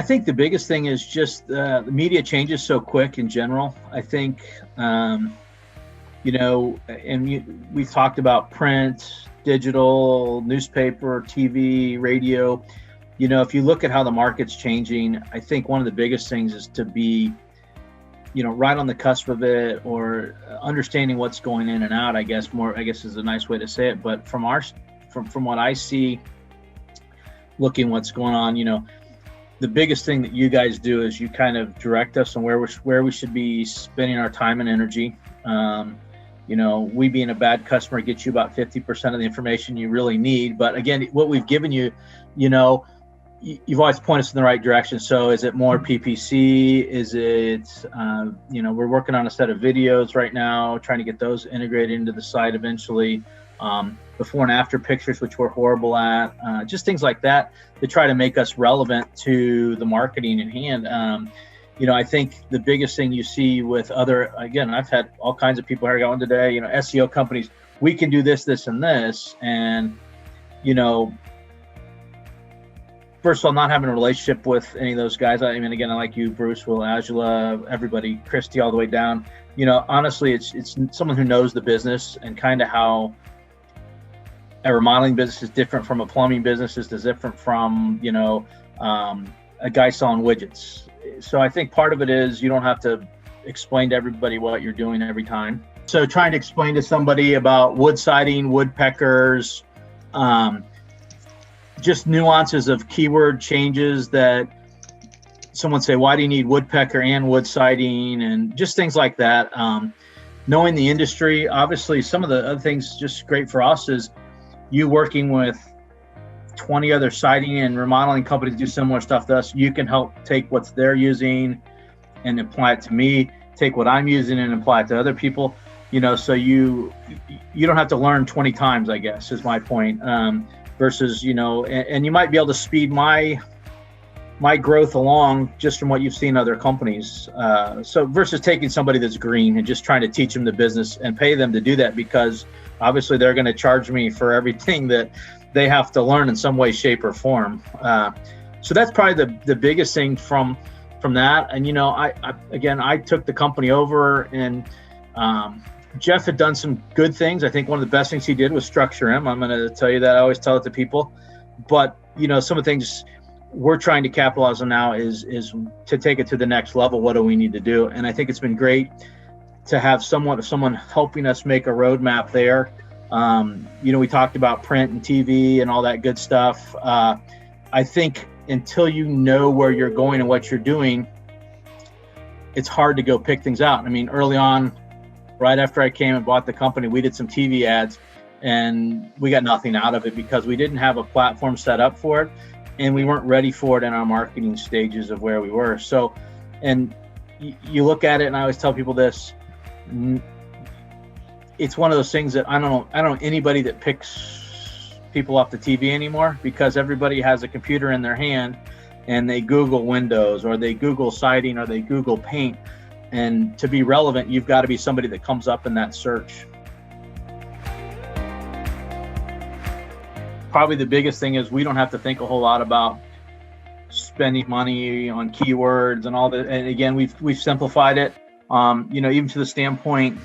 think the biggest thing is just the media changes so quick in general. I think, we've talked about print, digital, newspaper, TV, radio. If you look at how the market's changing, I think one of the biggest things is to be, right on the cusp of it, or understanding what's going in and out, I guess is a nice way to say it. But from what I see, looking what's going on, the biggest thing that you guys do is you kind of direct us on where we should be spending our time and energy. We being a bad customer gets you about 50% of the information you really need. But again, what we've given you, you've always pointed us in the right direction. So is it more PPC? Is it, we're working on a set of videos right now, trying to get those integrated into the site eventually. Before and after pictures, which we're horrible at, just things like that to try to make us relevant to the marketing in hand. I think the biggest thing you see with again, I've had all kinds of people here going today, SEO companies, we can do this, this, and this. And, first of all, not having a relationship with any of those guys. I mean, again, I like you, Bruce, Will, Angela, everybody, Christy, all the way down. Honestly, it's someone who knows the business and kind of how a remodeling business is different from a plumbing business, is different from, a guy selling widgets. So I think part of it is you don't have to explain to everybody what you're doing every time. So trying to explain to somebody about wood siding, woodpeckers, just nuances of keyword changes that someone say, why do you need woodpecker and wood siding, and just things like that. Knowing the industry, obviously some of the other things just great for us is you working with 20 other siding and remodeling companies do similar stuff to us. You can help take what they're using and apply it to me, take what I'm using and apply it to other people, so you don't have to learn 20 times, I guess, is my point. Versus, and you might be able to speed my growth along just from what you've seen other companies. So versus taking somebody that's green and just trying to teach them the business and pay them to do that, because obviously they're going to charge me for everything that they have to learn in some way, shape, or form. So that's probably the biggest thing from that. And, I took the company over, and Jeff had done some good things. I think one of the best things he did was StructureM. I'm going to tell you that. I always tell it to people. But, some of the things we're trying to capitalize on now is to take it to the next level. What do we need to do? And I think it's been great to have someone helping us make a roadmap there. We talked about print and TV and all that good stuff. I think until you know where you're going and what you're doing, it's hard to go pick things out. I mean, early on, right after I came and bought the company, we did some TV ads and we got nothing out of it because we didn't have a platform set up for it and we weren't ready for it in our marketing stages of where we were. So, and you look at it, and I always tell people this, it's one of those things that I don't know anybody that picks people off the TV anymore, because everybody has a computer in their hand and they Google windows or they Google siding or they Google paint. And to be relevant, you've got to be somebody that comes up in that search. Probably the biggest thing is we don't have to think a whole lot about spending money on keywords and all that. And again, we've simplified it. Even to the standpoint,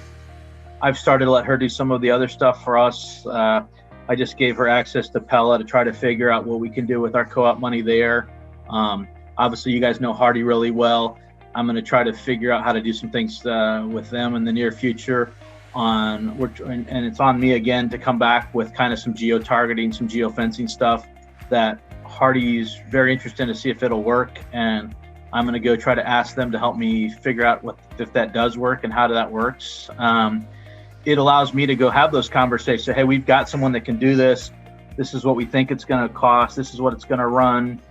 I've started to let her do some of the other stuff for us. I just gave her access to Pella to try to figure out what we can do with our co-op money there. Obviously, you guys know Hardy really well. I'm going to try to figure out how to do some things with them in the near future. And it's on me again to come back with kind of some geo-targeting, some geo-fencing stuff that Hardy's very interested to see if it'll work. And I'm going to go try to ask them to help me figure out if that does work and how that works. It allows me to go have those conversations. Say, hey, we've got someone that can do this. This is what we think it's going to cost. This is what it's going to run.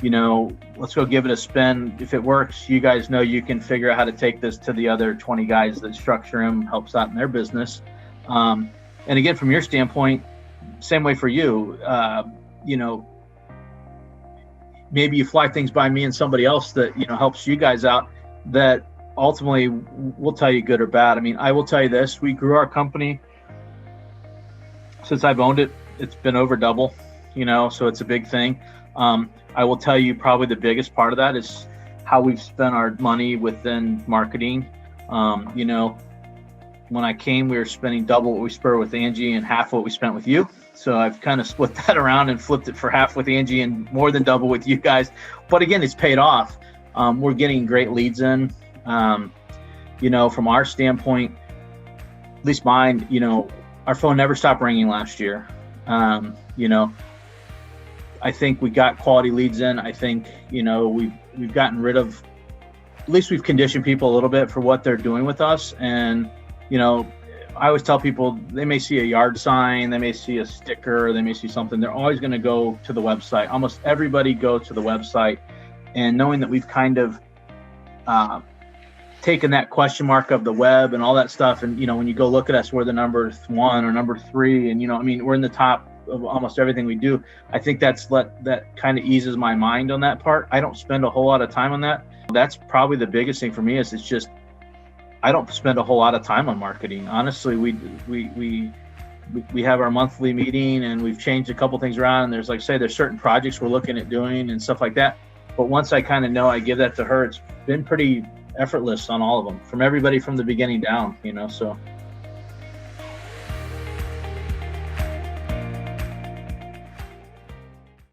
Let's go give it a spin. If it works, you guys know you can figure out how to take this to the other 20 guys that StructureM helps out in their business. And again, from your standpoint, same way for you. Maybe you fly things by me and somebody else that helps you guys out, that ultimately will tell you good or bad. I mean, I will tell you this: we grew our company since I've owned it. It's been over double, so it's a big thing. I will tell you probably the biggest part of that is how we've spent our money within marketing. You know, when I came, we were spending double what we spent with Angie and half what we spent with you. So I've kind of split that around and flipped it for half with Angie and more than double with you guys. But again, it's paid off. We're getting great leads in. You know, from our standpoint, at least mine, you know, our phone never stopped ringing last year. You know, I think we got quality leads in. I think, you know, we've gotten rid of, at least we've conditioned people a little bit for what they're doing with us. And, you know, I always tell people they may see a yard sign, they may see a sticker, they may see something. They're always going to go to the website. Almost everybody goes to the website. And knowing that we've kind of taken that question mark of the web and all that stuff. And, you know, when you go look at us, we're the number 1 or number 3. And, you know, I mean, we're in the top of almost everything we do. I think that kind of eases my mind on that part. I don't spend a whole lot of time on that. That's probably the biggest thing for me is it's just, I don't spend a whole lot of time on marketing. Honestly, we have our monthly meeting and we've changed a couple things around. And there's, like I say, there's certain projects we're looking at doing and stuff like that. But once I kind of know, I give that to her. It's been pretty effortless on all of them, from everybody from the beginning down, you know, so.